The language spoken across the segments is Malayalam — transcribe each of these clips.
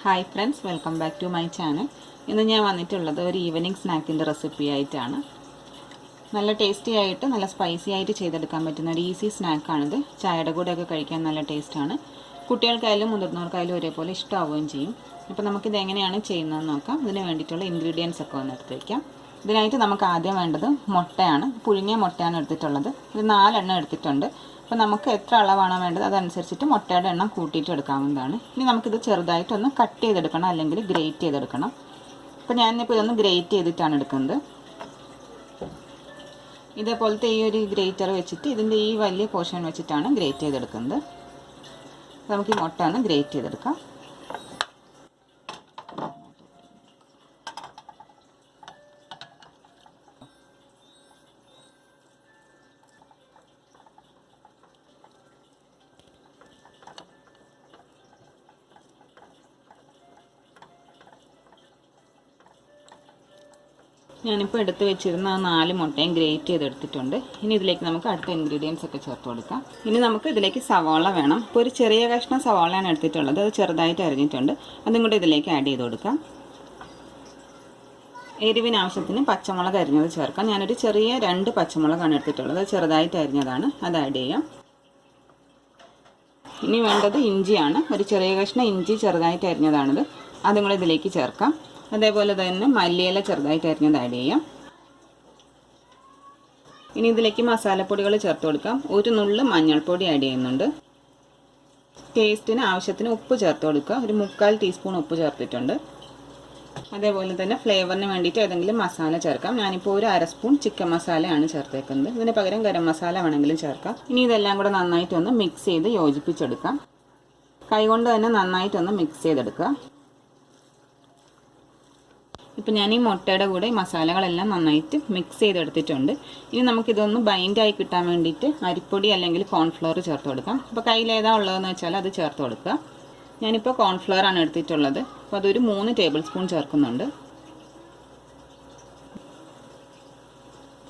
Hi friends, welcome back to my channel. ഇന്ന് ഞാൻ വന്നിട്ടുള്ളത് ഒരു ഈവനിങ് സ്നാക്കിൻ്റെ റെസിപ്പി ആയിട്ടാണ്. നല്ല ടേസ്റ്റി ആയിട്ട് നല്ല സ്പൈസി ആയിട്ട് ചെയ്തെടുക്കാൻ പറ്റുന്ന ഒരു ഈസി സ്നാക്കാണിത്. ചായയുടെ കൂടെയൊക്കെ കഴിക്കാൻ നല്ല ടേസ്റ്റാണ്. കുട്ടികൾക്കായാലും മുതിർന്നവർക്കായാലും ഒരേപോലെ ഇഷ്ടമാവുകയും ചെയ്യും. അപ്പോൾ നമുക്കിത് എങ്ങനെയാണ് ചെയ്യുന്നതെന്ന് നോക്കാം. ഇതിന് വേണ്ടിയിട്ടുള്ള ഇൻഗ്രീഡിയൻസ് ഒക്കെ ഒന്ന് എടുത്ത് വയ്ക്കാം. ഇതിനായിട്ട് നമുക്ക് ആദ്യം വേണ്ടത് മുട്ടയാണ്. പുഴുങ്ങിയ മുട്ടയാണ് എടുത്തിട്ടുള്ളത്. ഇത് 4 എണ്ണം എടുത്തിട്ടുണ്ട്. അപ്പോൾ നമുക്ക് എത്ര അളവാണോ വേണ്ടത് അതനുസരിച്ചിട്ട് മുട്ടയുടെ എണ്ണം കൂട്ടിയിട്ട് എടുക്കാവുന്നതാണ്. ഇനി നമുക്കിത് ചെറുതായിട്ടൊന്ന് കട്ട് ചെയ്തെടുക്കണം, അല്ലെങ്കിൽ ഗ്രേറ്റ് ചെയ്തെടുക്കണം. അപ്പോൾ ഞാനിപ്പോൾ ഇതൊന്ന് ഗ്രേറ്റ് ചെയ്തിട്ടാണ് എടുക്കുന്നത്. ഇതേപോലത്തെ ഈ ഒരു ഗ്രേറ്റർ വെച്ചിട്ട് ഇതിൻ്റെ ഈ വലിയ പോർഷൻ വെച്ചിട്ടാണ് ഗ്രേറ്റ് ചെയ്തെടുക്കുന്നത്. നമുക്ക് ഈ മുട്ട ഒന്ന് ഗ്രേറ്റ് ചെയ്തെടുക്കാം. ഞാനിപ്പോൾ എടുത്ത് വെച്ചിരുന്ന 4 മുട്ടയും ഗ്രേറ്റ് ചെയ്തെടുത്തിട്ടുണ്ട്. ഇനി ഇതിലേക്ക് നമുക്ക് അടുത്ത ഇൻഗ്രീഡിയൻസ് ഒക്കെ ചേർത്ത് കൊടുക്കാം. ഇനി നമുക്ക് ഇതിലേക്ക് സവാള വേണം. ഇപ്പോൾ ഒരു ചെറിയ കഷ്ണം സവാളയാണ് എടുത്തിട്ടുള്ളത്. അത് ചെറുതായിട്ട് അരിഞ്ഞിട്ടുണ്ട്. അതും കൂടി ഇതിലേക്ക് ആഡ് ചെയ്ത് കൊടുക്കാം. എരിവിന് ആവശ്യത്തിന് പച്ചമുളക് അരിഞ്ഞത് ചേർക്കാം. ഞാനൊരു ചെറിയ 2 പച്ചമുളകാണ് എടുത്തിട്ടുള്ളത്. അത് ചെറുതായിട്ട് അരിഞ്ഞതാണ്. അത് ആഡ് ചെയ്യാം. ഇനി വേണ്ടത് ഇഞ്ചിയാണ്. ഒരു ചെറിയ കഷ്ണം ഇഞ്ചി ചെറുതായിട്ട് അരിഞ്ഞതാണിത്. അതും കൂടി ഇതിലേക്ക് ചേർക്കാം. അതേപോലെ തന്നെ മല്ലിയില ചെറുതായിട്ട് അരിഞ്ഞത് ആഡ് ചെയ്യാം. ഇനി ഇതിലേക്ക് മസാലപ്പൊടികൾ ചേർത്ത് കൊടുക്കാം. ഒരു നുള്ള് മഞ്ഞൾപ്പൊടി ആഡ് ചെയ്യുന്നുണ്ട്. ടേസ്റ്റിന് ആവശ്യത്തിന് ഉപ്പ് ചേർത്ത് കൊടുക്കുക. ഒരു 3/4 ടീസ്പൂൺ ഉപ്പ് ചേർത്തിട്ടുണ്ട്. അതേപോലെ തന്നെ ഫ്ലേവറിന് വേണ്ടിയിട്ട് ഏതെങ്കിലും മസാല ചേർക്കാം. ഞാനിപ്പോൾ ഒരു 1/2 സ്പൂൺ ചിക്കൻ മസാലയാണ് ചേർത്തേക്കുന്നത്. ഇതിന് പകരം ഗരം മസാല വേണമെങ്കിലും ചേർക്കാം. ഇനി ഇതെല്ലാം കൂടെ നന്നായിട്ടൊന്ന് മിക്സ് ചെയ്ത് യോജിപ്പിച്ചെടുക്കാം. കൈകൊണ്ട് തന്നെ നന്നായിട്ടൊന്ന് മിക്സ് ചെയ്തെടുക്കുക. ഇപ്പം ഞാൻ ഈ മുട്ടയുടെ കൂടെ ഈ മസാലകളെല്ലാം നന്നായിട്ട് മിക്സ് ചെയ്തെടുത്തിട്ടുണ്ട്. ഇനി നമുക്കിതൊന്ന് ബൈൻഡായി കിട്ടാൻ വേണ്ടിയിട്ട് അരിപ്പൊടി അല്ലെങ്കിൽ കോൺഫ്ലവർ ചേർത്ത് കൊടുക്കാം. അപ്പോൾ കയ്യിലേതാ ഉള്ളതെന്ന് വെച്ചാൽ അത് ചേർത്ത് കൊടുക്കുക. ഞാനിപ്പോൾ കോൺഫ്ലവർ ആണ് എടുത്തിട്ടുള്ളത്. അപ്പോൾ അതൊരു 3 ടേബിൾ സ്പൂൺ ചേർക്കുന്നുണ്ട്.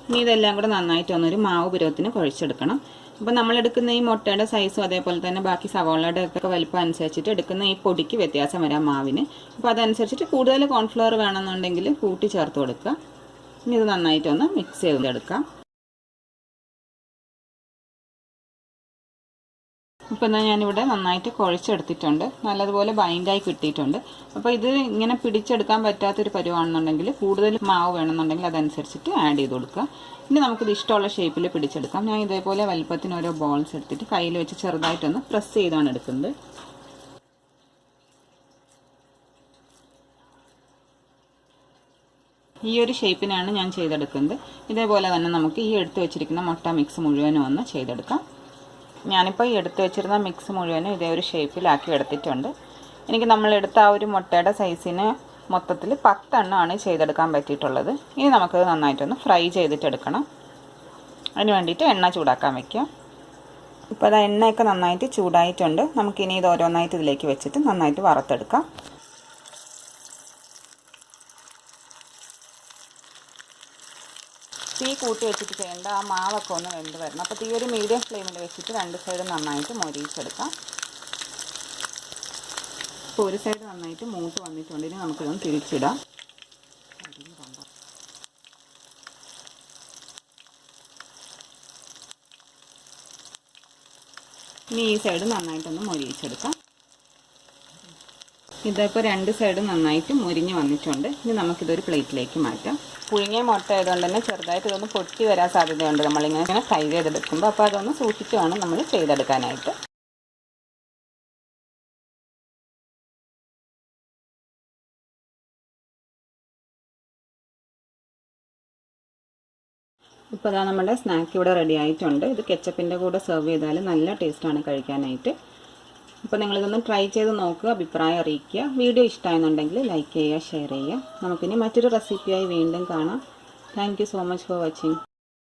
ഇനി ഇതെല്ലാം കൂടെ നന്നായിട്ട് ഒന്നൊരു മാവ് പരുവത്തിന് കുഴച്ചെടുക്കണം. അപ്പോൾ നമ്മളെടുക്കുന്ന ഈ മുട്ടയുടെ സൈസും അതേപോലെ തന്നെ ബാക്കി സവാളയുടെ ഒക്കെ വലിപ്പം അനുസരിച്ചിട്ട് എടുക്കുന്ന ഈ പൊടിക്ക് വ്യത്യാസം വരാം മാവിന്. അപ്പോൾ അതനുസരിച്ചിട്ട് കൂടുതൽ കോൺഫ്ലവർ വേണമെന്നുണ്ടെങ്കിൽ കൂട്ടി ചേർത്ത് കൊടുക്കുക. ഇനി ഇത് നന്നായിട്ടൊന്ന് മിക്സ് ചെയ്തെടുക്കാം. ഇപ്പോൾ എന്നാൽ ഞാനിവിടെ നന്നായിട്ട് കുഴച്ചെടുത്തിട്ടുണ്ട്. നല്ലതുപോലെ ബൈൻഡായി കിട്ടിയിട്ടുണ്ട്. അപ്പോൾ ഇത് ഇങ്ങനെ പിടിച്ചെടുക്കാൻ പറ്റാത്തൊരു പരുവാണെന്നുണ്ടെങ്കിൽ കൂടുതൽ മാവ് വേണമെന്നുണ്ടെങ്കിൽ അതനുസരിച്ചിട്ട് ആഡ് ചെയ്ത് കൊടുക്കുക. ഇനി നമുക്കിത് ഇഷ്ടമുള്ള ഷേപ്പിൽ പിടിച്ചെടുക്കാം. ഞാൻ ഇതേപോലെ വലുപ്പത്തിന് ഓരോ ബോൾസ് എടുത്തിട്ട് കയ്യിൽ വെച്ച് ചെറുതായിട്ടൊന്ന് പ്രസ് ചെയ്താണ് എടുക്കുന്നത്. ഈ ഒരു ഷേപ്പിനാണ് ഞാൻ ചെയ്തെടുക്കുന്നത്. ഇതേപോലെ തന്നെ നമുക്ക് ഈ എടുത്ത് വെച്ചിരിക്കുന്ന മുട്ട മിക്സ് മുഴുവനും ഒന്ന് ചെയ്തെടുക്കാം. ഞാനിപ്പോൾ ഈ എടുത്ത് വെച്ചിരുന്ന മിക്സ് മുഴുവനും ഇതേ ഒരു ഷേപ്പിലാക്കി എടുത്തിട്ടുണ്ട്. എനിക്ക് നമ്മളെടുത്ത ആ ഒരു മുട്ടയുടെ സൈസിന് മൊത്തത്തിൽ 10 എണ്ണമാണ് ചെയ്തെടുക്കാൻ പറ്റിയിട്ടുള്ളത്. ഇനി നമുക്കത് നന്നായിട്ടൊന്ന് ഫ്രൈ ചെയ്തിട്ടെടുക്കണം. അതിന് വേണ്ടിയിട്ട് എണ്ണ ചൂടാക്കാൻ വയ്ക്കുക. ഇപ്പോൾ അത് എണ്ണയൊക്കെ നന്നായിട്ട് ചൂടായിട്ടുണ്ട്. നമുക്കിനി ഇത് ഓരോന്നായിട്ട് ഇതിലേക്ക് വെച്ചിട്ട് നന്നായിട്ട് വറുത്തെടുക്കാം. തീ കൂട്ടി വെച്ചിട്ട് ചെയ്യേണ്ട, ആ മാവൊക്കെ ഒന്ന് വെന്ത് വരണം. അപ്പോൾ തീ ഒരു മീഡിയം ഫ്ലെയിമിൽ വെച്ചിട്ട് 2 സൈഡ് നന്നായിട്ട് മൊരിയിച്ചെടുക്കാം. ഇപ്പോൾ ഒരു സൈഡ് നന്നായിട്ട് മൂത്ത് വന്നിട്ടുണ്ട്. ഇനി നമുക്കിതൊന്ന് തിരിച്ചിടാം. ഇനി ഈ സൈഡ് നന്നായിട്ടൊന്ന് മൊരിയിച്ചെടുക്കാം. ഇതിപ്പോൾ 2 സൈഡും നന്നായിട്ട് മുരിഞ്ഞ് വന്നിട്ടുണ്ട്. ഇനി നമുക്കിതൊരു പ്ലേറ്റിലേക്ക് മാറ്റാം. പുഴുങ്ങിയ മുട്ട ആയതുകൊണ്ട് തന്നെ ചെറുതായിട്ട് ഇതൊന്ന് പൊട്ടി വരാൻ സാധ്യതയുണ്ട് നമ്മളിങ്ങനെ ഫ്രൈ ചെയ്തെടുക്കുമ്പോൾ. അപ്പോൾ അതൊന്ന് സൂക്ഷിച്ച് വേണം നമ്മൾ ചെയ്തെടുക്കാനായിട്ട്. ഇപ്പോൾ അതാ നമ്മുടെ സ്നാക്ക് ഇവിടെ റെഡി ആയിട്ടുണ്ട്. ഇത് കെച്ചപ്പിൻ്റെ കൂടെ സെർവ് ചെയ്താൽ നല്ല ടേസ്റ്റാണ് കഴിക്കാനായിട്ട്. അപ്പോൾ നിങ്ങളിതൊന്ന് ട്രൈ ചെയ്ത് നോക്കുക, അഭിപ്രായം അറിയിക്കുക. വീഡിയോ ഇഷ്ടമായെന്നുണ്ടെങ്കിൽ ലൈക്ക് ചെയ്യുക, ഷെയർ ചെയ്യുക. നമുക്കിനി മറ്റൊരു റെസിപ്പിയായി വീണ്ടും കാണാം. Thank you so much for watching.